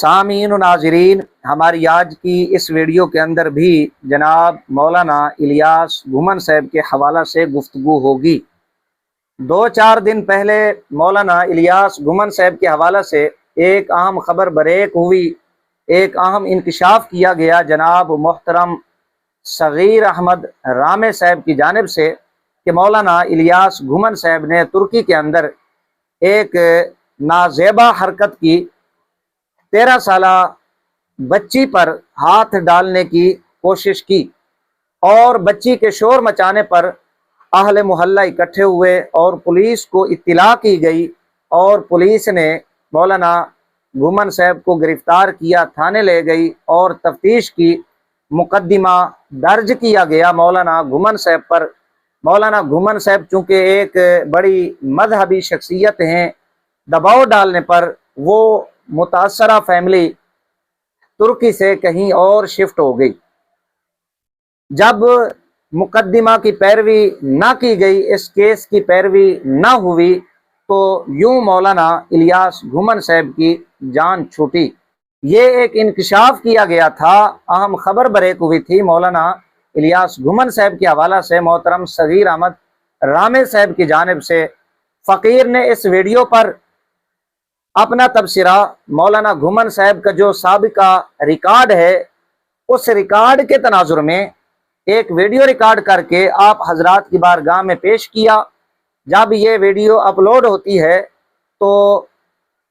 سامعین و ناظرین، ہماری آج کی اس ویڈیو کے اندر بھی جناب مولانا الیاس گھمن صاحب کے حوالہ سے گفتگو ہوگی۔ 2-4 دن پہلے مولانا الیاس گھمن صاحب کے حوالہ سے ایک اہم خبر بریک ہوئی، ایک اہم انکشاف کیا گیا جناب محترم صغیر احمد رامے صاحب کی جانب سے کہ مولانا الیاس گھمن صاحب نے ترکی کے اندر ایک نازیبا حرکت کی، 13 سالہ بچی پر ہاتھ ڈالنے کی کوشش کی اور بچی کے شور مچانے پر اہل محلہ اکٹھے ہوئے اور پولیس کو اطلاع کی گئی اور پولیس نے مولانا گھمن صاحب کو گرفتار کیا، تھانے لے گئی اور تفتیش کی، مقدمہ درج کیا گیا مولانا گھمن صاحب پر۔ مولانا گھمن صاحب چونکہ ایک بڑی مذہبی شخصیت ہیں، دباؤ ڈالنے پر وہ متاثرہ فیملی ترکی سے کہیں اور شفٹ ہو گئی۔ جب مقدمہ کی پیروی نہ کی گئی، اس کیس کی پیروی نہ ہوئی، تو یوں مولانا الیاس گھمن صاحب کی جان چھوٹی۔ یہ ایک انکشاف کیا گیا تھا، اہم خبر بریک ہوئی تھی مولانا الیاس گھمن صاحب کے حوالہ سے محترم صغیر احمد رامے صاحب کی جانب سے۔ فقیر نے اس ویڈیو پر اپنا تبصرہ مولانا گھمن صاحب کا جو سابقہ ریکارڈ ہے، اس ریکارڈ کے تناظر میں ایک ویڈیو ریکارڈ کر کے آپ حضرات کی بارگاہ میں پیش کیا۔ جب یہ ویڈیو اپلوڈ ہوتی ہے تو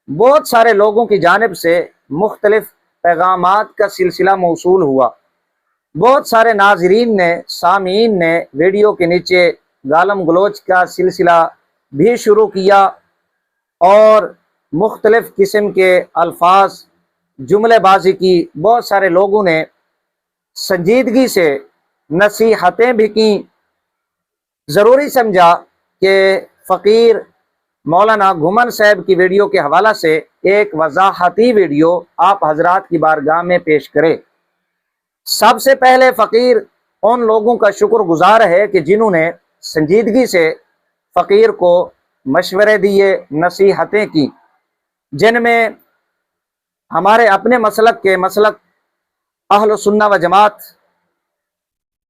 بہت سارے لوگوں کی جانب سے مختلف پیغامات کا سلسلہ موصول ہوا۔ بہت سارے ناظرین نے، سامعین نے ویڈیو کے نیچے گالم گلوچ کا سلسلہ بھی شروع کیا اور مختلف قسم کے الفاظ، جملے بازی کی۔ بہت سارے لوگوں نے سنجیدگی سے نصیحتیں بھی کی۔ ضروری سمجھا کہ فقیر مولانا گھمن صاحب کی ویڈیو کے حوالہ سے ایک وضاحتی ویڈیو آپ حضرات کی بارگاہ میں پیش کرے۔ سب سے پہلے فقیر ان لوگوں کا شکر گزار ہے کہ جنہوں نے سنجیدگی سے فقیر کو مشورے دیے، نصیحتیں کی، جن میں ہمارے اپنے مسلک کے اہل سنہ و جماعت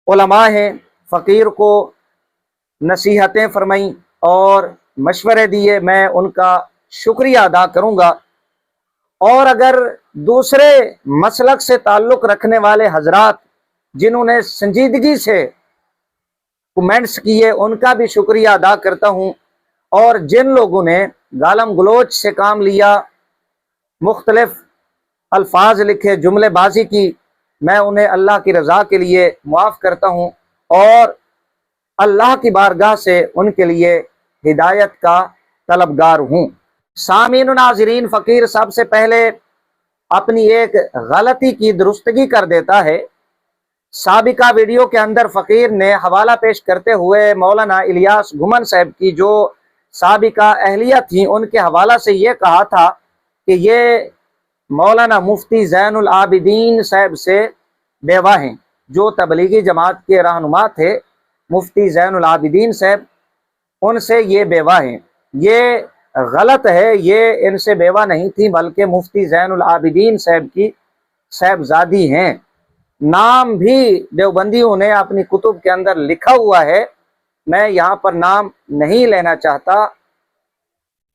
علماء ہیں۔ فقیر کو نصیحتیں فرمائیں اور مشورے دیے، میں ان کا شکریہ ادا کروں گا۔ اور اگر دوسرے مسلک سے تعلق رکھنے والے حضرات جنہوں نے سنجیدگی سے کمنٹس کیے، ان کا بھی شکریہ ادا کرتا ہوں۔ اور جن لوگوں نے گالم گلوچ سے کام لیا، مختلف الفاظ لکھے، جملے بازی کی، میں انہیں اللہ کی رضا کے لیے معاف کرتا ہوں اور اللہ کی بارگاہ سے ان کے لیے ہدایت کا طلبگار ہوں۔ سامعین و ناظرین، فقیر سب سے پہلے اپنی ایک غلطی کی درستگی کر دیتا ہے۔ سابقہ ویڈیو کے اندر فقیر نے حوالہ پیش کرتے ہوئے مولانا الیاس گھمن صاحب کی جو سابقہ اہلیہ تھیں، ان کے حوالہ سے یہ کہا تھا کہ یہ مولانا مفتی زین العابدین صاحب سے بیوہ ہیں، جو تبلیغی جماعت کے رہنما تھے، مفتی زین العابدین صاحب، ان سے یہ بیوہ ہیں۔ یہ غلط ہے، یہ ان سے بیوہ نہیں تھی بلکہ مفتی زین العابدین صاحب کی صاحبزادی ہیں۔ نام بھی دیوبندیوں نے اپنی کتب کے اندر لکھا ہوا ہے، میں یہاں پر نام نہیں لینا چاہتا۔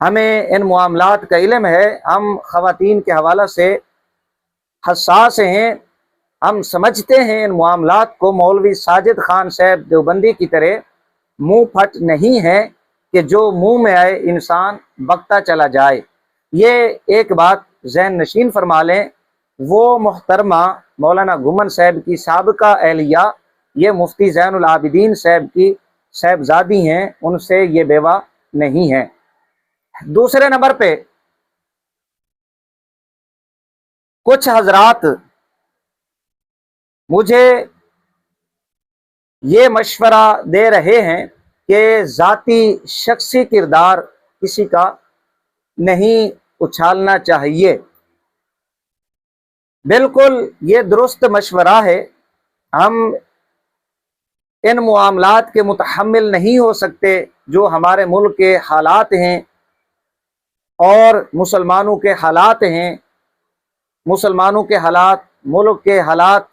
ہمیں ان معاملات کا علم ہے، ہم خواتین کے حوالہ سے حساس ہیں، ہم سمجھتے ہیں ان معاملات کو۔ مولوی ساجد خان صاحب دیوبندی کی طرح منہ پھٹ نہیں ہے کہ جو منہ میں آئے انسان بکتا چلا جائے۔ یہ ایک بات ذہن نشین فرما لیں، وہ محترمہ مولانا گھمن صاحب کی سابقہ اہلیہ، یہ مفتی زین العابدین صاحب کی صاحبزادی ہیں، ان سے یہ بیوہ نہیں ہے۔ دوسرے نمبر پہ کچھ حضرات مجھے یہ مشورہ دے رہے ہیں کہ ذاتی شخصی کردار کسی کا نہیں اچھالنا چاہیے۔ بالکل یہ درست مشورہ ہے، ہم ان معاملات کے متحمل نہیں ہو سکتے جو ہمارے ملک کے حالات ہیں اور مسلمانوں کے حالات ہیں۔ मुसलमानों के हालात, मुल्क के हालात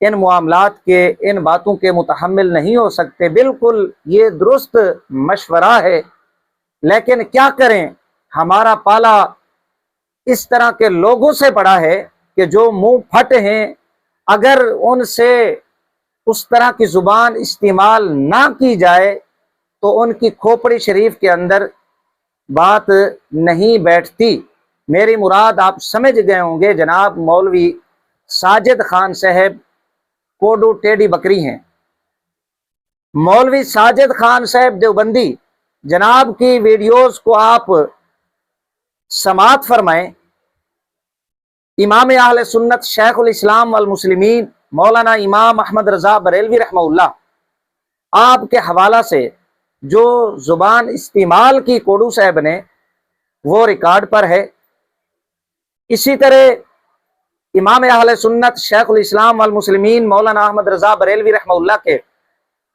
इन मामलात के, इन बातों के मुतहम्मिल नहीं हो सकते। बिल्कुल ये दुरुस्त मशवरा है, लेकिन क्या करें, हमारा पाला इस तरह के लोगों से पड़ा है कि जो मुंह फट हैं, अगर उनसे उस तरह की ज़ुबान इस्तेमाल ना की जाए तो उनकी खोपड़ी शरीफ के अंदर बात नहीं बैठती। मेरी मुराद आप समझ गए होंगे, जनाब मौलवी साजिद खान साहब कोडू टेढ़ी बकरी हैं। मौलवी साजिद खान साहब देवबंदी जनाब की वीडियोस को आप समात फरमाएं। इमाम अहले सुन्नत शेखुल इस्लाम वल मुस्लिमीन मौलाना इमाम अहमद रज़ा बरेलवी रहमहुल्लाह आपके हवाला से जो ज़ुबान इस्तेमाल की कोडू साहब ने, वो रिकॉर्ड पर है। इसी तरह इमाम अहले सुन्नत शेखुल इस्लाम वल मुस्लिमीन मौलाना अहमद रज़ा बरेलवी रहमहुल्लाह के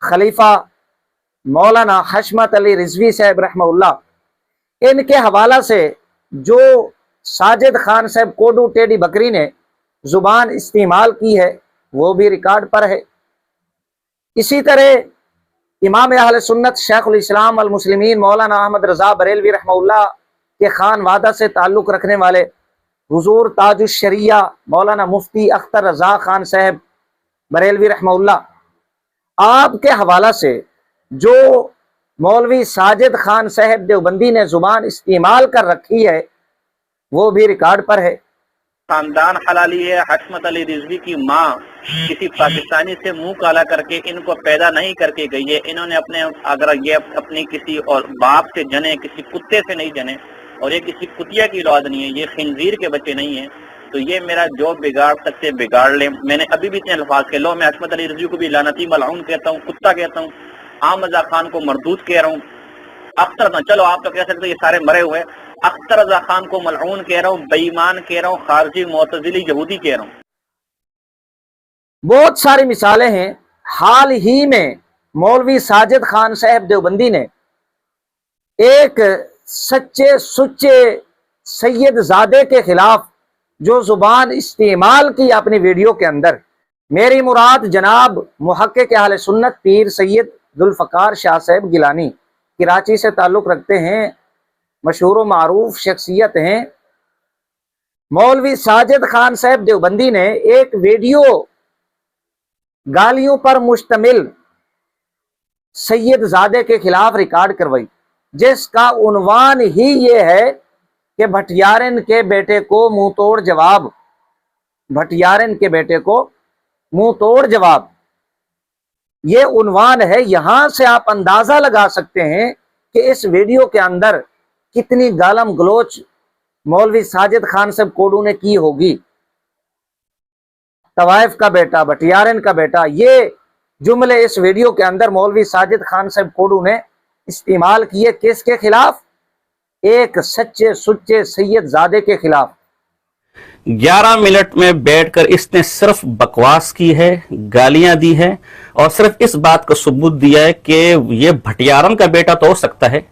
खलीफा मौलाना हशमत अली रिजवी साहब रहमहुल्लाह, इनके हवाला से जो साजिद खान साहब कोडू टेढ़ी बकरी ने ज़ुबान इस्तेमाल की है, वो भी रिकॉर्ड पर है। इसी तरह इमाम अहले सुन्नत शेखुल इस्लाम वल मुस्लिमीन मौलाना अहमद रज़ा बरेलवी रहमहुल्लाह के खान वादा से ताल्लुक़ रखने वाले हुजूर ताजुश शरिया मौलाना मुफ्ती अख्तर रज़ा खान साहब बरेलवी रहमहुल्लाह आपके हवाला से जो मौलवी साजिद खान साहब देवबंदी ने ज़ुबान इस्तेमाल कर रखी है, वो भी रिकॉर्ड पर है। खानदान हलाली है। हशमत अली रिजवी की माँ किसी पाकिस्तानी से मुंह काला करके इनको पैदा नहीं करके गई है। इन्होंने अपने, अगर ये अपनी किसी और बाप से जने, किसी कुत्ते से नहीं जने, और ये किसी कुतिया की औलाद नहीं है, ये खिंजीर के बच्चे नहीं है, तो ये मेरा जो बिगाड़ सकते बिगाड़ ले। मैंने अभी भी इतने अल्फाज कह लो, मैं हशमत अली रिजवी को भी लानती मलऊन कहता हूँ, कुत्ता कहता हूँ, आम रज़ा खान को मरदूद कह रहा हूँ, अख्तर, चलो आप तो कह सकते ये सारे मरे हुए, अख्तर रज़ा खान को मलऊन कह रहा हूँ, बेईमान कह रहा हूँ, खारजी मुतज़िली यहूदी कह रहा हूँ। बहुत सारी मिसालें हैं। हाल ही में मौलवी साजिद खान साहब देवबंदी ने एक सच्चे सुच्चे सैयद ज़ादे के खिलाफ जो ज़ुबान इस्तेमाल की अपनी वीडियो के अंदर, मेरी मुराद जनाब मुहक्किक अहले सुन्नत पीर सैयद जुल्फ़कार शाह साहब गिलानी, कराची से ताल्लुक़ रखते हैं, मशहूर व मारूफ शख्सियत हैं। मौलवी साजिद खान साहब देवबंदी ने एक वीडियो गालियों पर मुश्तमिल सैयद ज़ादे के खिलाफ रिकॉर्ड करवाई, जिसका उन्वान ही ये है कि भटियारन के बेटे को मुंह तोड़ जवाब, भटियारन के बेटे को मुंह तोड़ जवाब, ये उन्वान है। यहां से आप अंदाजा लगा सकते हैं कि इस वीडियो के अंदर कितनी गालम गलोच मौलवी साजिद खान साहब कोडू ने की होगी। तवाइफ का बेटा, भटियारन का बेटा, ये जुमले इस वीडियो के अंदर मौलवी साजिद खान साहब कोडू ने इस्तेमाल किए। किसके खिलाफ? एक सच्चे सुच्चे सैयद ज़ादे के खिलाफ। 11 मिनट में बैठकर इसने सिर्फ बकवास की है, गालियां दी है, और सिर्फ इस बात का सबूत दिया है कि ये भटियारन का बेटा तो हो सकता है।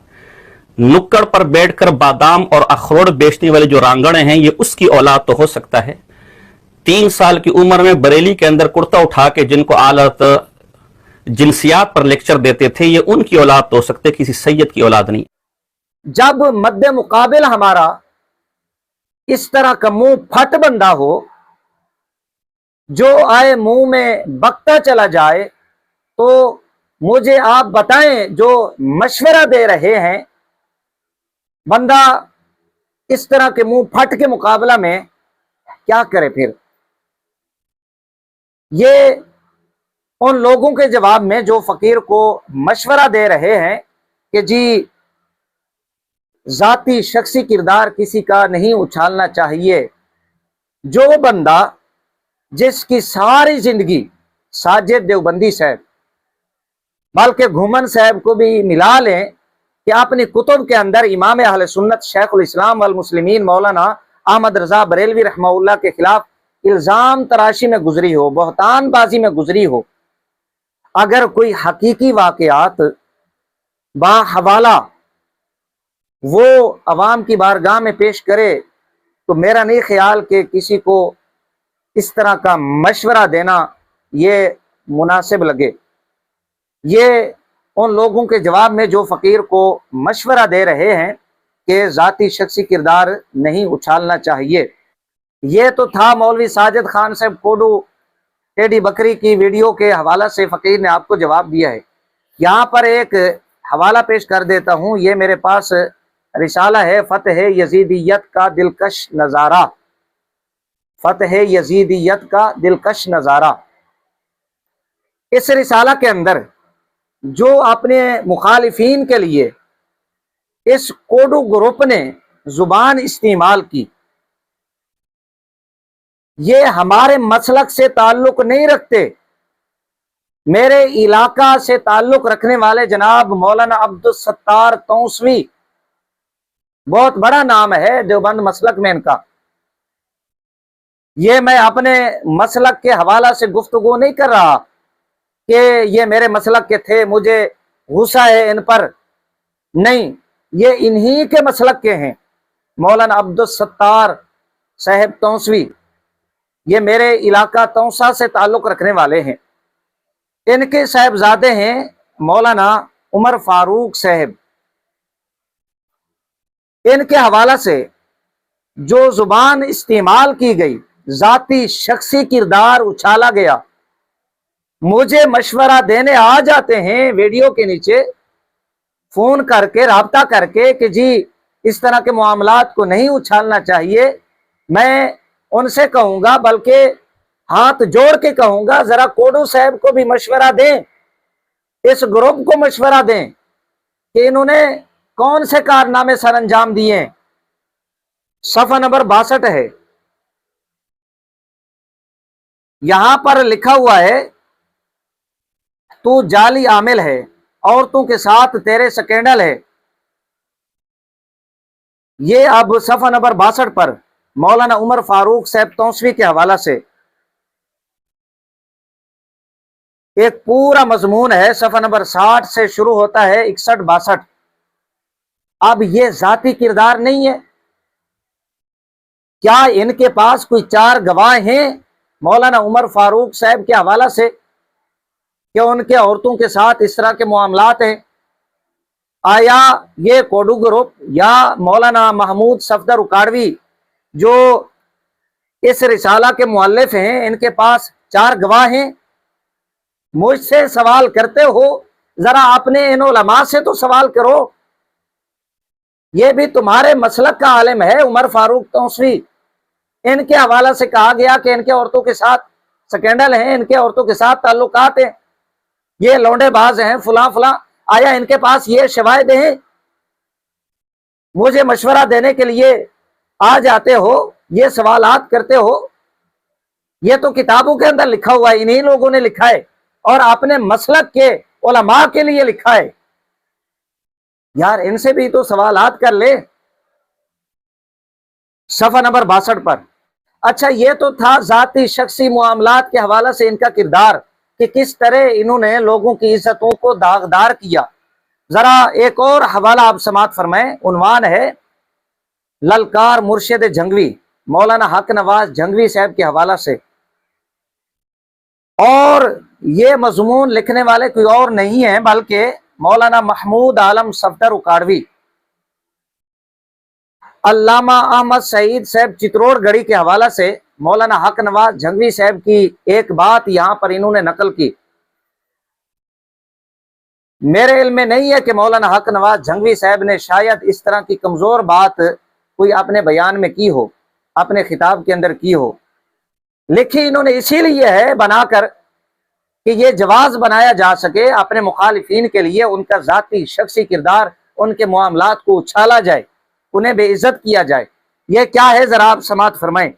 नुक्कड़ पर बैठकर बादाम और अखरोट बेचने वाले जो रांगड़े हैं, ये उसकी औलाद तो हो सकता है। 3 साल की उम्र में बरेली के अंदर कुर्ता उठा के जिनको आलत जिनसियात पर लेक्चर देते थे, ये उनकी औलाद तो हो सकते, किसी सैयद की औलाद नहीं। जब मद्दे मुकाबिल हमारा इस तरह का मुंह फट बंदा हो, जो आए मुंह में बकता चला जाए, तो मुझे आप बताएं, जो मशवरा दे रहे हैं, बंदा इस तरह के मुंह फट के मुकाबला में क्या करे फिर? ये उन लोगों के जवाब में जो फकीर को मशवरा दे रहे हैं कि जी जाती शख्सी किरदार किसी का नहीं उछालना चाहिए। जो बंदा जिसकी सारी जिंदगी साजिद देवबंदी साहब, बल्कि घुमन साहब को भी मिला लें कि अपनी कुतुब के अंदर इमाम अहले सुन्नत शेखुल इस्लाम वल मुस्लिमीन मौलाना अहमद रज़ा बरेलवी रहमहुल्लाह के खिलाफ इल्ज़ाम तराशी में गुजरी हो, बहतान बाजी में गुजरी हो, अगर कोई हकीकी वाक़यात बाहवाला वो अवाम की बारगाह में पेश करे تو میرا نہیں خیال کہ کسی کو اس طرح کا مشورہ دینا یہ مناسب لگے۔ یہ ان لوگوں کے جواب میں جو فقیر کو مشورہ دے رہے ہیں کہ ذاتی شخصی کردار نہیں اچھالنا چاہیے۔ یہ تو تھا مولوی ساجد خان صاحب کوڈو ٹیڈی بکری کی ویڈیو کے حوالہ سے فقیر نے آپ کو جواب دیا ہے۔ یہاں پر ایک حوالہ پیش کر دیتا ہوں، یہ میرے پاس رسالہ ہے، فتح یزیدیت کا دلکش نظارہ، فتح یزیدیت کا دلکش نظارہ۔ اس رسالہ کے اندر جو اپنے مخالفین کے لیے اس کوڈو گروپ نے زبان استعمال کی، یہ ہمارے مسلک سے تعلق نہیں رکھتے۔ میرے علاقہ سے تعلق رکھنے والے جناب مولانا عبدالستار توسوی، بہت بڑا نام ہے دیوبند مسلک میں ان کا۔ یہ میں اپنے مسلک کے حوالہ سے گفتگو نہیں کر رہا کہ یہ میرے مسلک کے تھے مجھے غصہ ہے ان پر، نہیں، یہ انہی کے مسلک کے ہیں۔ مولانا عبدالستار صاحب توسوی یہ میرے علاقہ تونسا سے تعلق رکھنے والے ہیں۔ ان کے صاحبزادے ہیں مولانا عمر فاروق صاحب۔ ان کے حوالہ سے جو زبان استعمال کی گئی، ذاتی شخصی کردار اچھالا گیا، مجھے مشورہ دینے آ جاتے ہیں ویڈیو کے نیچے فون کر کے، رابطہ کر کے کہ جی اس طرح کے معاملات کو نہیں اچھالنا چاہیے۔ میں ان سے کہوں گا، بلکہ ہاتھ جوڑ کے کہوں گا، ذرا کوڈو صاحب کو بھی مشورہ دیں، اس گروپ کو مشورہ دیں کہ انہوں نے کون سے کارنامے سر انجام دیے۔ صفحہ نمبر 62 ہے، یہاں پر لکھا ہوا ہے تو جعلی عامل ہے، عورتوں کے ساتھ تیرے سکینڈل ہے۔ یہ اب صفحہ نمبر 62 پر مولانا عمر فاروق صاحب توسوی کے حوالہ سے ایک پورا مضمون ہے، صفحہ نمبر 60 سے شروع ہوتا ہے 61-62۔ اب یہ ذاتی کردار نہیں ہے؟ کیا ان کے پاس کوئی 4 گواہ ہیں مولانا عمر فاروق صاحب کے حوالہ سے کہ ان کے عورتوں کے ساتھ اس طرح کے معاملات ہیں؟ آیا یہ کوڈو گروپ یا مولانا محمود صفدر اکاڑوی جو اس رسالہ کے مؤلف ہیں، ان کے پاس 4 گواہ ہیں؟ مجھ سے سوال کرتے ہو، ذرا اپنے ان علماء سے تو سوال کرو۔ یہ بھی تمہارے مسلک کا عالم ہے عمر فاروق توسوی، ان کے حوالہ سے کہا گیا کہ ان کے عورتوں کے ساتھ سکینڈل ہیں، ان کے عورتوں کے ساتھ تعلقات ہیں، یہ لونڈے باز ہیں، فلاں فلاں۔ آیا ان کے پاس یہ شواہد ہیں؟ مجھے مشورہ دینے کے لیے آ جاتے ہو، یہ سوالات کرتے ہو۔ یہ تو کتابوں کے اندر لکھا ہوا ہے، انہی لوگوں نے لکھا ہے اور اپنے مسلک کے علماء کے لیے لکھا ہے۔ یار ان سے بھی تو سوالات کر لے۔ صفحہ نمبر 62 پر۔ اچھا، یہ تو تھا ذاتی شخصی معاملات کے حوالہ سے ان کا کردار کہ کس طرح انہوں نے لوگوں کی عزتوں کو داغدار کیا۔ ذرا ایک اور حوالہ آپ سماعت فرمائیں، عنوان ہے للکار مرشد جھنگوی، مولانا حق نواز جھنگوی صاحب کے حوالہ سے۔ اور یہ مضمون لکھنے والے کوئی اور نہیں ہیں بلکہ مولانا محمود عالم صفدر اکاڑوی۔ علامہ احمد سعید صاحب چتروڑ گڑھی کے حوالہ سے مولانا حق نواز جھنگوی صاحب کی ایک بات یہاں پر انہوں نے نقل کی۔ میرے علم میں نہیں ہے کہ مولانا حق نواز جھنگوی صاحب نے شاید اس طرح کی کمزور بات کوئی اپنے بیان میں کی ہو، اپنے خطاب کے اندر کی ہو۔ لکھی انہوں نے اسی لیے ہے بنا کر کہ یہ جواز بنایا جا سکے اپنے مخالفین کے لیے، ان کا ذاتی شخصی کردار، ان کے معاملات کو اچھالا جائے، انہیں بے عزت کیا جائے۔ یہ کیا ہے ذرا آپ سماعت فرمائیں۔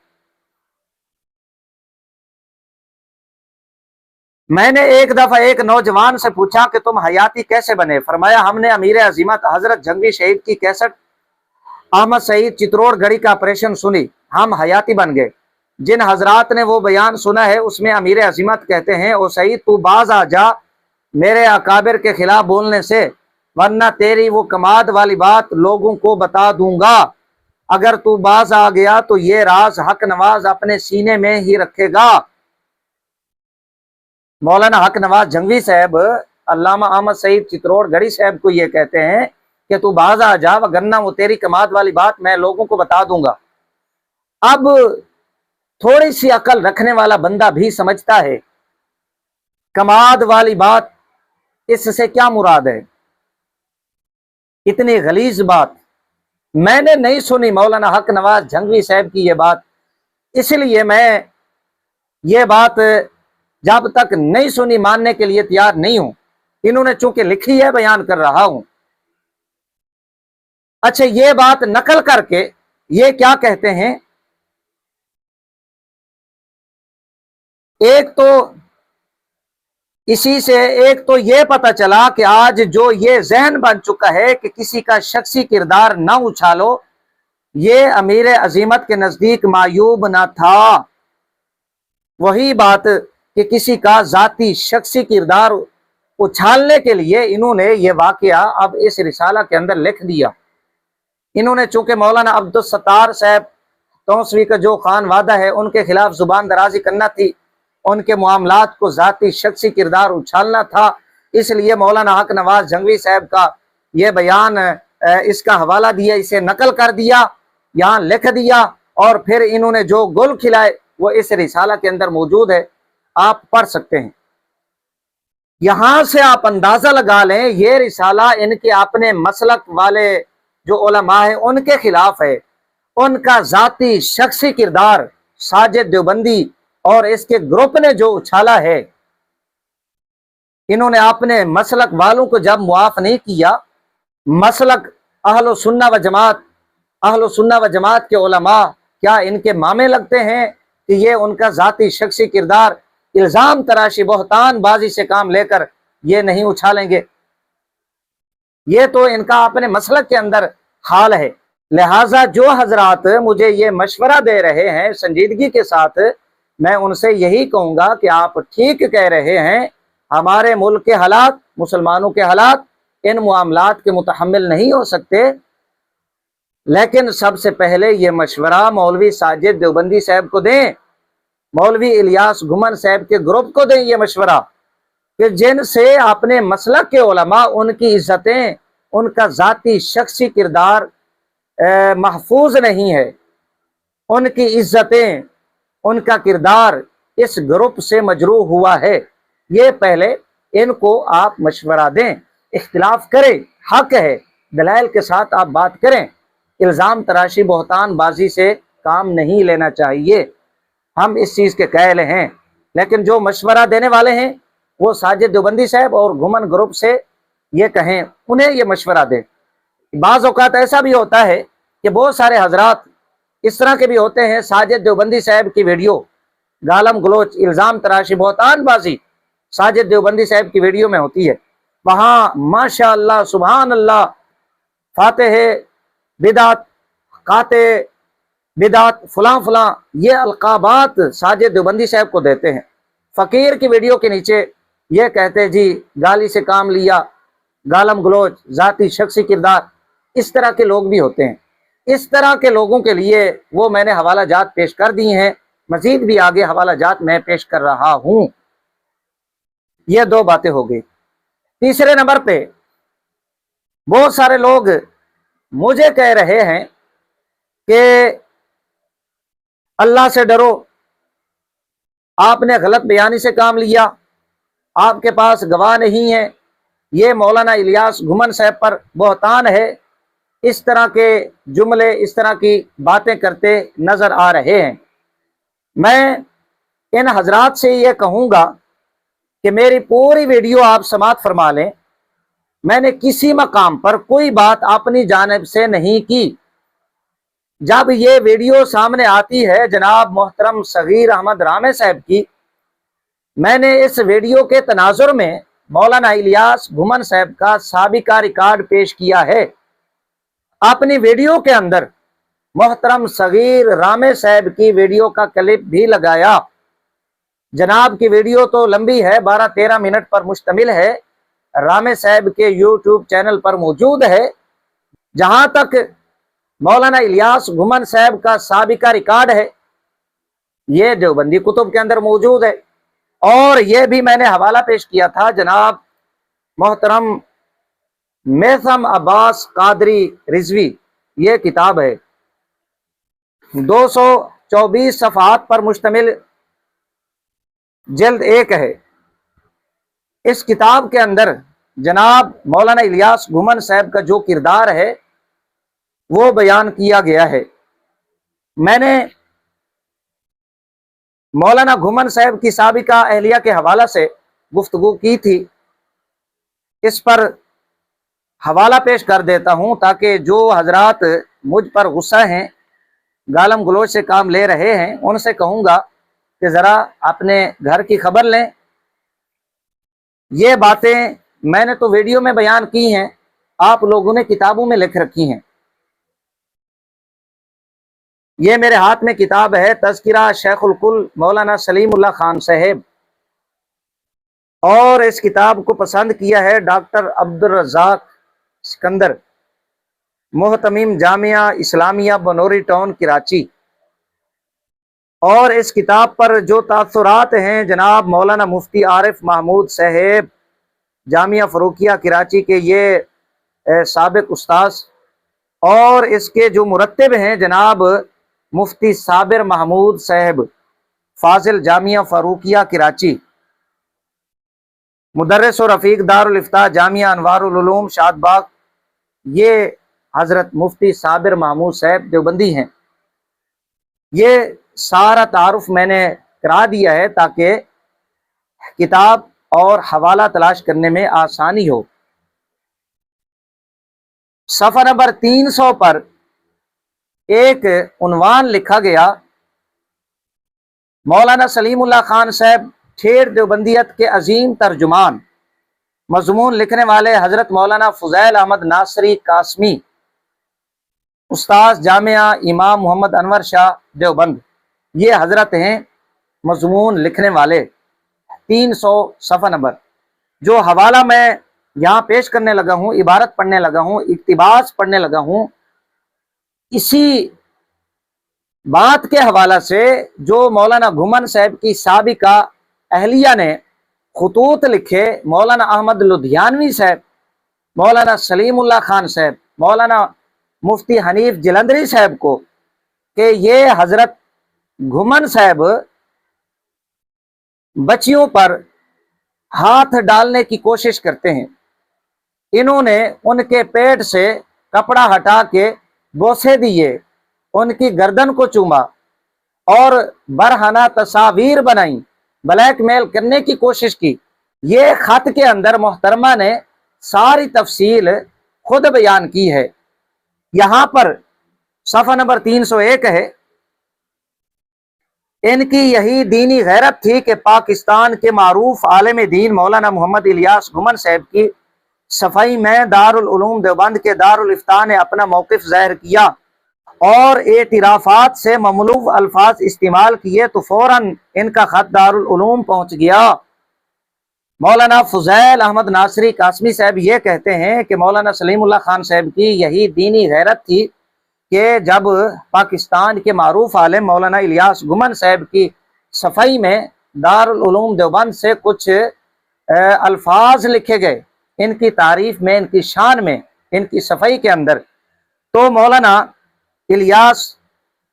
میں نے ایک دفعہ ایک نوجوان سے پوچھا کہ تم حیاتی کیسے بنے؟ فرمایا ہم نے امیر عظیمت حضرت جھنگوی شہید کی کیسٹ احمد سعید چتروڑ گڑھی کا آپریشن سنی، ہم حیاتی بن گئے۔ جن حضرات نے وہ بیان سنا ہے اس میں امیر عظیمت کہتے ہیں او سعید تو باز آ جا میرے اکابر کے خلاف بولنے سے، ورنہ تیری وہ کماد والی بات لوگوں کو بتا دوں گا۔ अगर तू बाज आ गया तो ये राज हक नवाज अपने सीने में ही रखेगा। मौलाना हक नवाज जंगवी साहब अल्लामा अहमद सईद चित्तौड़गढ़ी साहब को ये कहते हैं कि तू बाज आ जा, वरना वो तेरी कमाद वाली बात मैं लोगों को बता दूंगा। अब थोड़ी सी अकल रखने वाला बंदा भी समझता है कमाद वाली बात, इससे क्या मुराद है। इतनी गलीज बात मैंने नहीं सुनी मौलाना हक नवाज जंगवी साहब की ये बात, इसलिए मैं ये बात जब तक नहीं सुनी मानने के लिए तैयार नहीं हूं। इन्होंने चूंकि लिखी है, बयान कर रहा हूं। अच्छा, ये बात नकल करके ये क्या कहते हैं, एक तो इसी से एक तो ये पता चला कि आज जो ये जहन बन चुका है कि किसी का शख्सी किरदार ना उछालो, ये अमीर अजीमत के नजदीक मायूब ना था। वही बात कि किसी का जाती शख्सी किरदार उछालने के लिए इन्होंने ये वाकया अब इस रिसाला के अंदर लिख दिया। इन्होंने चूंकि मौलाना अब्दुल सत्तार साहब तौसवी का जो खान वादा है उनके खिलाफ जुबान दराजी करना थी, उनके मामलात को जाती शख्सी किरदार उछालना था, इसलिए मौलाना हक नवाज जंगवी साहब का ये बयान इसका हवाला दिया, इसे नकल कर दिया, यहाँ लिख दिया, और फिर इन्होंने जो गुल खिलाए वो इस रिसाला के अंदर मौजूद है, आप पढ़ सकते हैं। यहां से आप अंदाजा लगा लें ये रिसाला इनके अपने मसलक वाले जो उलमा है उनके खिलाफ है। उनका जाती शख्सी किरदार साजिद देवबंदी और इसके ग्रुप ने जो उछाला है, इन्होंने अपने मसलक वालों को जब मुआफ नहीं किया, मसलक अहलो सुन्ना व जमात के उलमा क्या इनके मामे लगते हैं कि ये उनका जाती शख्सी किरदार इल्जाम तराशी बहतान बाजी से काम लेकर ये नहीं उछालेंगे। ये तो इनका अपने मसलक के अंदर हाल है। लिहाजा जो हजरात मुझे ये मशवरा दे रहे हैं संजीदगी के साथ, मैं उनसे यही कहूंगा कि आप ठीक कह रहे हैं, हमारे मुल्क के हालात, मुसलमानों के हालात इन मामलात के मुतहम्मिल नहीं हो सकते। लेकिन सबसे पहले ये मशवरा मौलवी साजिद देवबंदी साहब को दें, मौलवी इलियास घुमन साहब के ग्रुप को दें ये मशवरा कि जिनसे अपने मसलक के उलमा उनकी इज्जतें, उनका जाती शख्सी किरदार महफूज नहीं है, उनकी इज्जतें, उनका किरदार इस ग्रुप से मजरूह हुआ है। ये पहले इनको आप मशवरा दें, इख्तिलाफ करें, हक है, दलाइल के साथ आप बात करें। इल्ज़ाम तराशी बहतान बाजी से काम नहीं लेना चाहिए, हम इस चीज़ के कायल हैं। लेकिन जो मशवरा देने वाले हैं वो साजिद देवबंदी साहब और घुमन ग्रुप से ये कहें, उन्हें ये मशवरा दें। बाज़ औक़ात ऐसा भी होता है कि बहुत सारे हजरात इस तरह के भी होते हैं, साजिद देवबंदी साहब की वीडियो गालम गलोच, इल्ज़ाम तराशी बहतान बाजी साजिद देवबंदी साहब की वीडियो में होती है। वहाँ माशा अल्लाह सुबहान अल्लाह फातिह बिदात, काते बिदात, फलां ये अलकाबात साजिद देवबंदी साहब को देते हैं। फ़कीर की वीडियो के नीचे ये कहते जी गाली से काम लिया, गालम गलोच, जाती शख्सी किरदार, इस तरह के लोग भी होते हैं। इस तरह के लोगों के लिए वो मैंने हवाला जात पेश कर दी हैं, मजीद भी आगे हवाला जात मैं पेश कर रहा हूँ। ये दो बातें हो गई। तीसरे नंबर पे बहुत सारे लोग मुझे कह रहे हैं कि अल्लाह से डरो, आपने गलत बयानी से काम लिया, आपके पास गवाह नहीं है, ये मौलाना इलियास घुमन साहब पर बहतान है। इस तरह के जुमले, इस तरह की बातें करते नजर आ रहे हैं। मैं इन हजरात से ये कहूँगा कि मेरी पूरी वीडियो आप समाअत फरमा लें। मैंने किसी मकाम पर कोई बात अपनी जानिब से नहीं की। जब ये वीडियो सामने आती है जनाब मोहतरम सगीर अहमद रामे साहब की, मैंने इस वीडियो के तनाजुर में मौलाना इलियास घुमन साहब का साबिका रिकॉर्ड पेश किया है। अपनी वीडियो के अंदर मोहतरम सगीर रामे साहब की वीडियो का क्लिप भी लगाया। जनाब की वीडियो तो लंबी है, 12-13 मिनट पर मुश्तमिल है, रामे साहब के यूट्यूब चैनल पर मौजूद है। जहां तक मौलाना इलियास घुमन साहब का साबिका रिकॉर्ड है, ये देवबंदी कुतुब के अंदर मौजूद है। और ये भी मैंने हवाला पेश किया था जनाब मोहतरम मेथम अब्बास कादरी रिजवी, ये किताब है 224 सफ़हात पर मुश्तमिल जल्द 1 है। इस किताब के अंदर जनाब मौलाना इलियास घुमन साहब का जो किरदार है वो बयान किया गया है। मैंने मौलाना घुमन साहब की साबिका अहलिया के हवाला से गुफ्तगू की थी, इस पर हवाला पेश कर देता हूँ ताकि जो हजरात मुझ पर गुस्सा हैं, गालम गलोच से काम ले रहे हैं, उनसे कहूँगा कि ज़रा अपने घर की खबर लें। ये बातें मैंने तो वीडियो में बयान की हैं, आप लोगों ने किताबों में लिख रखी हैं। ये मेरे हाथ में किताब है तज़किरा शेखुल कुल मौलाना सलीमुल्लाह खान साहब, और इस किताब को पसंद किया है डॉक्टर अब्दुल रज़ाक सिकंदर, मोहतमीम जामिया इस्लामिया बनोरी टाउन कराची। और इस किताब पर जो तासुरात हैं जनाब मौलाना मुफ्ती आरिफ महमूद साहब जामिया फ़रूकिया कराची के, ये साबिक उस्ताद, और इसके जो मुरत्तिब हैं जनाब मुफ्ती साबिर महमूद साहब फाजिल जामिया फ़रूकिया कराची, मुदर्रिस और रफ़ीक दारुल इफ्ता जामिया अनवारुल उलूम शादबाग, ये हज़रत मुफ्ती साबिर महमूद साहब देवबंदी हैं। ये सारा तारुफ मैंने करा दिया है ताकि किताब और हवाला तलाश करने में आसानी हो। सफ़ा नंबर 300 पर एक उन्वान लिखा गया, मौलाना सलीमुल्लाह खान साहब ठेर देवबंदियत के अजीम तर्जुमान। मजमून लिखने वाले हज़रत मौलाना फ़ुज़ैल अहमद नासरी कासमी, उस्ताद जामिया इमाम मोहम्मद अनवर शाह देवबंद, ये हज़रत हैं मजमून लिखने वाले। 300 सफ़ा नंबर। जो हवाला मैं यहाँ पेश करने लगा हूँ, इबारत पढ़ने लगा हूँ, इक्तिबास पढ़ने लगा हूँ, इसी बात के हवाला से जो मौलाना घुमन साहब की साबिका अहलिया ने खुतूत लिखे, मौलाना अहमद लुधियानवी साहब, मौलाना सलीमुल्लाह खान साहब, मौलाना मुफ्ती हनीफ जलंधरी साहब को, कि ये हज़रत घुमन साहब बच्चियों पर हाथ डालने की कोशिश करते हैं। इन्होंने उनके पेट से कपड़ा हटा के बोसे दिए, उनकी गर्दन को चूमा और बरहना तस्वीर बनाई, ब्लैकमेल करने की कोशिश की। ये खत के अंदर मोहतरमा ने सारी तफसील खुद बयान की है। यहाँ पर सफ़ा नंबर 301 है, इनकी यही दीनी गैरत थी कि पाकिस्तान के मारूफ आलिम दीन मौलाना मोहम्मद इलियास घुमन साहब की सफाई में दारुल उलूम देवबंद के दारुल इफ्ता ने अपना मौक़िफ़ ज़ाहिर किया और एतिराफ़ात से ममलूफ अल्फाज इस्तेमाल किए तो फ़ौरन इनका ख़त दारुल उलूम पहुँच गया। मौलाना फ़ुज़ैल अहमद नासरी कासमी साहब ये कहते हैं कि मौलाना सलीमुल्लाह खान साहब की यही दीनी गैरत थी कि जब पाकिस्तान के मारूफ आलिम मौलाना इलियास घुमन साहब की सफाई में दारुल उलूम देवबंद से कुछ अल्फाज लिखे गए इनकी तारीफ में, इनकी शान में, इनकी सफाई के अंदर, तो मौलाना इलियास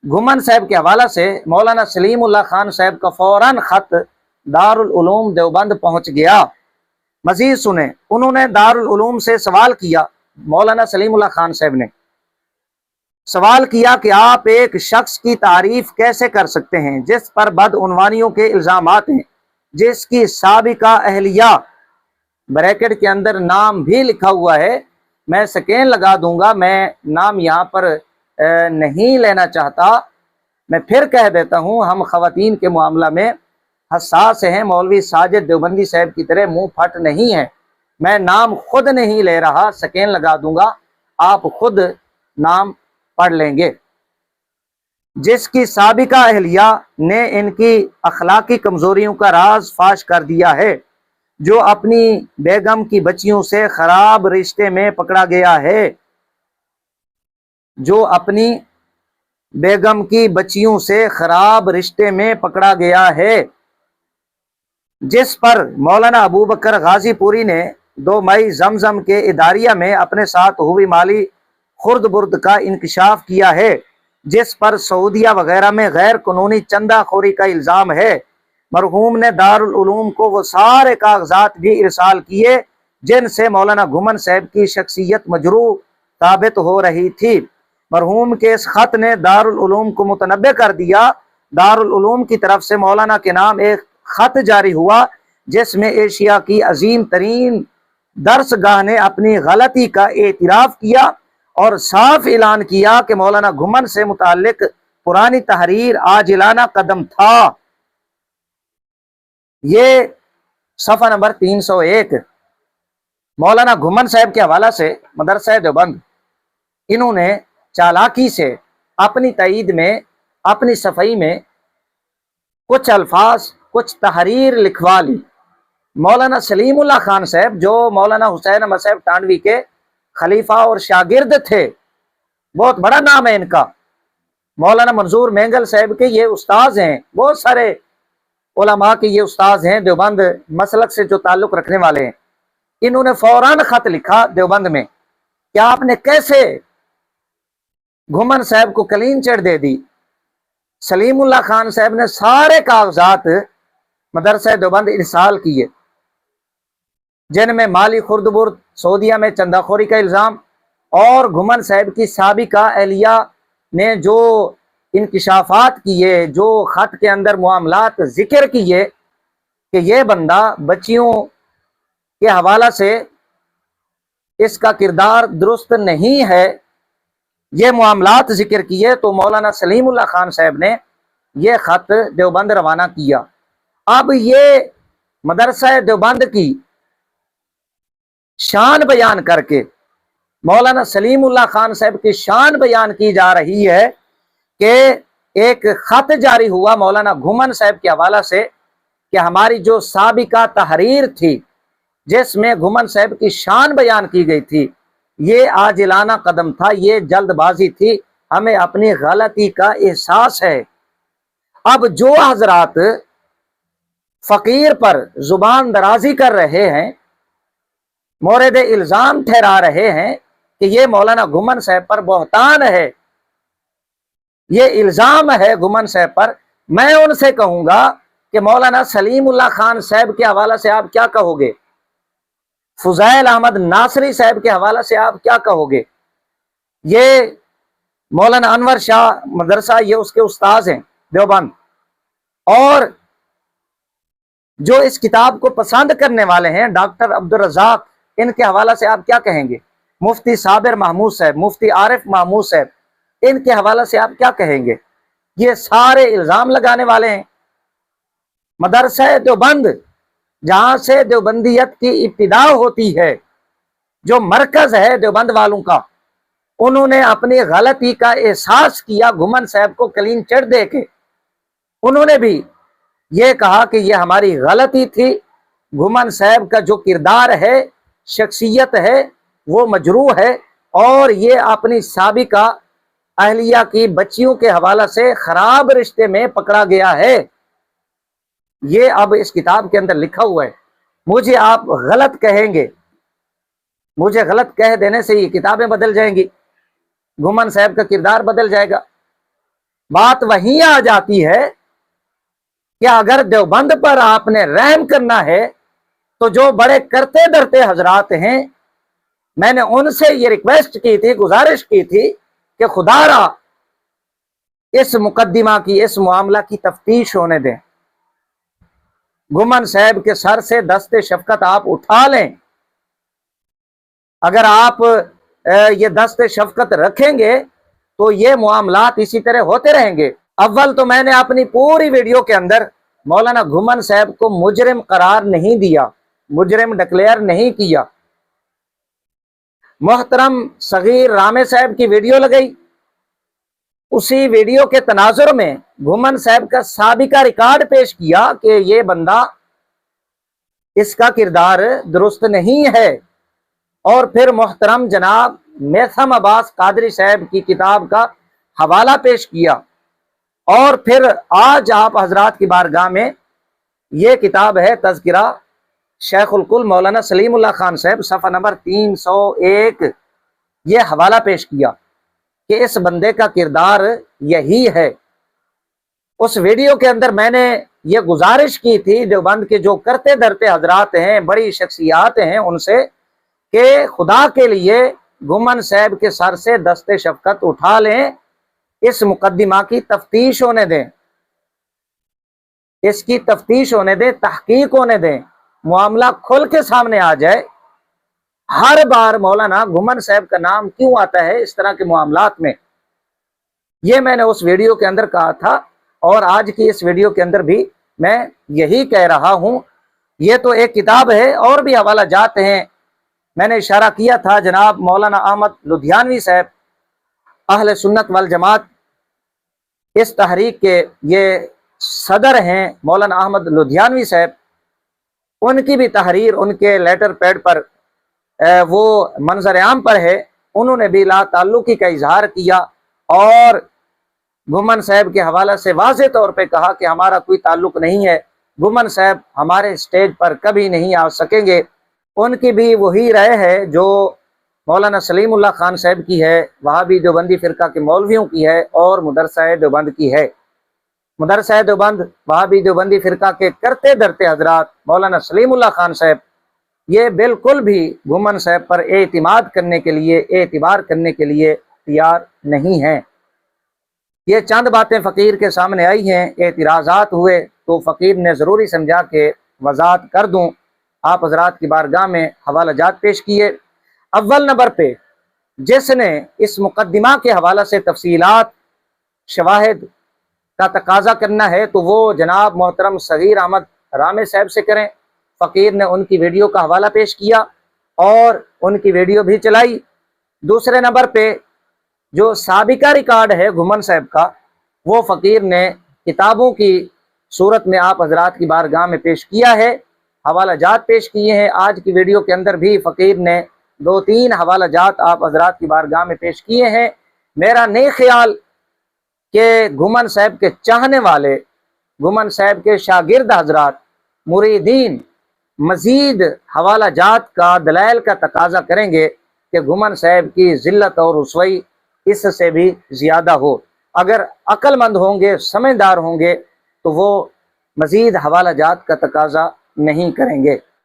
घुमन साहब के हवाला से मौलाना सलीमुल्लाह खान साहब का फौरन ख़त दारुल उलूम देवबंद पहुँच गया। मज़ीद सुने, उन्होंने दारुल उलूम से सवाल किया, मौलाना सलीमुल्लाह खान साहब ने सवाल किया कि आप एक शख्स की तारीफ कैसे कर सकते हैं जिस पर बदउनवानियों के इल्ज़ामात हैं, जिसकी साबिका अहलिया, ब्रैकेट के अंदर नाम भी लिखा हुआ है, मैं स्कैन लगा दूंगा, मैं नाम यहाँ पर नहीं लेना चाहता, मैं फिर कह देता हूँ, हम ख़वातीन के मामला में हसास हैं, मौलवी साजिद देवबंदी साहब की तरह मुंह फट नहीं है, मैं नाम खुद नहीं ले रहा, स्कैन लगा दूंगा, आप खुद नाम पढ़ लेंगे। जिसकी साबिका अहलिया ने इनकी अखलाकी कमजोरियों का राज फाश कर दिया है, जो अपनी बेगम की बच्चियों से खराब रिश्ते में पकड़ा गया है, जो अपनी बेगम की बच्चियों से खराब रिश्ते में पकड़ा गया है, जिस पर मौलाना अबू बकर गाजीपुरी ने 2 मई जमजम के इदारिया में अपने साथ हुई माली खुर्द बुर्द का इंकशाफ किया है, जिस पर सऊदिया वगैरह में गैर कानूनी चंदाखोरी का इल्ज़ाम है। मरहूम ने दारुल उलूम को वो सारे कागजात भी इरसाल किए जिनसे मौलाना घुमन साहब की शख्सियत मजरूह साबित हो रही थी। मरहूम के इस खत ने दारुल उलूम को मुतनब्बे कर दिया। दारुल उलूम की तरफ से मौलाना के नाम एक खत जारी हुआ जिसमें एशिया की अजीम तरीन दरसगाह ने अपनी गलती का एतराफ़ किया और साफ ऐलान किया कि मौलाना घुमन से मुताल्लिक पुरानी तहरीर आजिलाना कदम था। ये सफ़ा नंबर 301। मौलाना घुमन साहब के हवाला से मदरसा देवबंद, इन्होंने चालाकी से अपनी तईद में, अपनी सफ़ाई में कुछ अल्फाज, कुछ तहरीर लिखवा ली। मौलाना सलीमुल्लाह खान साहब जो मौलाना हुसैन अहमद साहब तानवी के खलीफा और शागिर्द थे, बहुत बड़ा नाम है इनका। मौलाना मंजूर मेंगल साहब के ये उस्ताद हैं, बहुत सारे उलमा के ये उस्ताद हैं देवबंद मसलक से जो ताल्लुक़ रखने वाले हैं। इन्होंने फौरन खत लिखा देवबंद में कि आपने कैसे घुमन साहब को क्लीन चिट दे दी। सलीमुल्लाह खान साहब ने सारे कागजात मदरसा देवबंद इरसाल किए जिनमें माली खुर्दबुर्द, सऊदिया में चंदाखोरी का इल्ज़ाम और घुमन साहब की साबिका एहलिया ने जो इंकिशाफात किए, जो खत के अंदर मामलात जिक्र किए कि ये बंदा बच्चियों के हवाला से इसका किरदार दुरुस्त नहीं है, ये मामलात जिक्र किए, तो मौलाना सलीमुल्लाह खान साहब ने ये खत देवबंद रवाना किया। अब ये मदरसा देवबंद की शान बयान करके मौलाना सलीमुल्लाह खान साहब की शान बयान की जा रही है कि एक खत जारी हुआ मौलाना घुमन साहब के हवाला से कि हमारी जो साबिका तहरीर थी जिसमें घुमन साहब की शान बयान की गई थी, ये आजिलाना कदम था, ये जल्दबाजी थी, हमें अपनी गलती का एहसास है। अब जो हजरात फकीर पर जुबान दराजी कर रहे हैं, मोरद इल्जाम ठहरा रहे हैं कि ये मौलाना घुमन साहब पर बहतान है, ये इल्जाम है घुमन साहब पर, मैं उनसे कहूंगा कि मौलाना सलीमुल्लाह खान साहब के हवाला से आप क्या कहोगे, फुजैल अहमद नासरी साहब के हवाला से आप क्या कहोगे। ये मौलाना अनवर शाह मदरसा, ये उसके उस्ताद हैं देवबंद, और जो इस किताब को पसंद करने वाले हैं डॉक्टर अब्दुल रज़ाक, इनके हवाला से आप क्या कहेंगे। मुफ्ती साबिर महमूद साहब, मुफ्ती आरिफ महमूद साहब, इनके हवाला से आप क्या कहेंगे। ये सारे इल्जाम लगाने वाले हैं। मदरसा देवबंद जहां से देवबंदियत की इब्तिदा होती है, जो मरकज है देवबंद वालों का, उन्होंने अपनी गलती का एहसास किया घुमन साहब को क्लीन चिट दे के। उन्होंने भी ये कहा कि ये हमारी गलती थी, घुमन साहब का जो किरदार है, शख्सियत है, वो मजरूह है और ये अपनी साबिका अहलिया की बच्चियों के हवाला से खराब रिश्ते में पकड़ा गया है। ये अब इस किताब के अंदर लिखा हुआ है। मुझे आप गलत कहेंगे, मुझे गलत कह देने से ये किताबें बदल जाएंगी, घुमन साहब का किरदार बदल जाएगा। बात वहीं आ जाती है कि अगर देवबंद पर आपने रहम करना है तो जो बड़े करते धरते हजरात हैं, मैंने उनसे ये रिक्वेस्ट की थी, गुजारिश की थी कि खुदारा इस मुकद्दिमा की, इस मामला की तफ्तीश होने दें। घुमन साहब के सर से दस्ते शफकत आप उठा लें। अगर आप ये दस्ते शफकत रखेंगे तो ये मामलात इसी तरह होते रहेंगे। अव्वल तो मैंने अपनी पूरी वीडियो के अंदर मौलाना घुमन साहब को मुजरिम करार नहीं दिया, मुजरिम डिक्लेयर नहीं किया। मोहतरम सगीर रामे साहब की वीडियो लगाई, उसी वीडियो के तनाजुर में घुमन साहब का साबिका रिकॉर्ड पेश किया कि ये बंदा, इसका किरदार दुरुस्त नहीं है। और फिर मोहतरम जनाब میثم عباس قادری صاحب کی کتاب کا حوالہ پیش کیا، اور پھر آج آپ حضرات کی بارگاہ میں یہ کتاب ہے تذکرہ شیخ الکل مولانا سلیم اللہ خان صاحب، صفحہ نمبر 301، یہ حوالہ پیش کیا کہ اس بندے کا کردار یہی ہے۔ اس ویڈیو کے اندر میں نے یہ گزارش کی تھی دیوبند کے جو کرتے دھرتے حضرات ہیں، بڑی شخصیات ہیں، ان سے کہ خدا کے لیے گھمن صاحب کے سر سے دست شفقت اٹھا لیں، اس مقدمہ کی تفتیش ہونے دیں، اس کی تفتیش ہونے دیں، تحقیق ہونے دیں، معاملہ کھل کے سامنے آ جائے۔ ہر بار مولانا گھمن صاحب کا نام کیوں آتا ہے اس طرح کے معاملات میں؟ یہ میں نے اس ویڈیو کے اندر کہا تھا، اور آج کی اس ویڈیو کے اندر بھی میں یہی کہہ رہا ہوں۔ یہ تو ایک کتاب ہے، اور بھی حوالہ جات ہیں۔ میں نے اشارہ کیا تھا جناب مولانا احمد لدھیانوی صاحب، اہل سنت والجماعت، اس تحریک کے یہ صدر ہیں مولانا احمد لدھیانوی صاحب، ان کی بھی تحریر ان کے لیٹر پیڈ پر وہ منظر عام پر ہے۔ انہوں نے بھی لا تعلقی کا اظہار کیا، اور گھمن صاحب کے حوالہ سے واضح طور پہ کہا کہ ہمارا کوئی تعلق نہیں ہے، گھمن صاحب ہمارے سٹیج پر کبھی نہیں آ سکیں گے۔ ان کی بھی وہی رائے ہے جو مولانا سلیم اللہ خان صاحب کی ہے، وہابی دیوبندی فرقہ کے مولویوں کی ہے، اور مدرسہ دیوبند کی ہے۔ مدرسہ دیوبند وہابی دیوبندی فرقہ کے کرتے دھرتے حضرات مولانا سلیم اللہ خان صاحب یہ بالکل بھی گھمن صاحب پر اعتماد کرنے کے لیے، اعتبار کرنے کے لیے تیار نہیں ہیں۔ یہ چند باتیں فقیر کے سامنے آئی ہیں، اعتراضات ہوئے تو فقیر نے ضروری سمجھا کہ وضاحت کر دوں۔ آپ حضرات کی بارگاہ میں حوالہ جات پیش کیے۔ اول نمبر پہ جس نے اس مقدمہ کے حوالہ سے تفصیلات، شواہد کا تقاضا کرنا ہے تو وہ جناب محترم صغیر احمد رامے صاحب سے کریں۔ فقیر نے ان کی ویڈیو کا حوالہ پیش کیا اور ان کی ویڈیو بھی چلائی۔ دوسرے نمبر پہ جو سابقہ ریکارڈ ہے گھمن صاحب کا، وہ فقیر نے کتابوں کی صورت میں آپ حضرات کی بارگاہ میں پیش کیا ہے، حوالہ جات پیش کیے ہیں۔ آج کی ویڈیو کے اندر بھی فقیر نے 2-3 حوالہ جات آپ حضرات کی بارگاہ میں پیش کیے ہیں۔ میرا نہیں خیال کہ گھمن صاحب کے چاہنے والے، گھمن صاحب کے شاگرد حضرات، مریدین مزید حوالہ جات کا، دلائل کا تقاضا کریں گے کہ گھمن صاحب کی ذلت اور رسوائی اس سے بھی زیادہ ہو۔ اگر عقل مند ہوں گے، سمجھدار ہوں گے تو وہ مزید حوالہ جات کا تقاضا نہیں کریں گے۔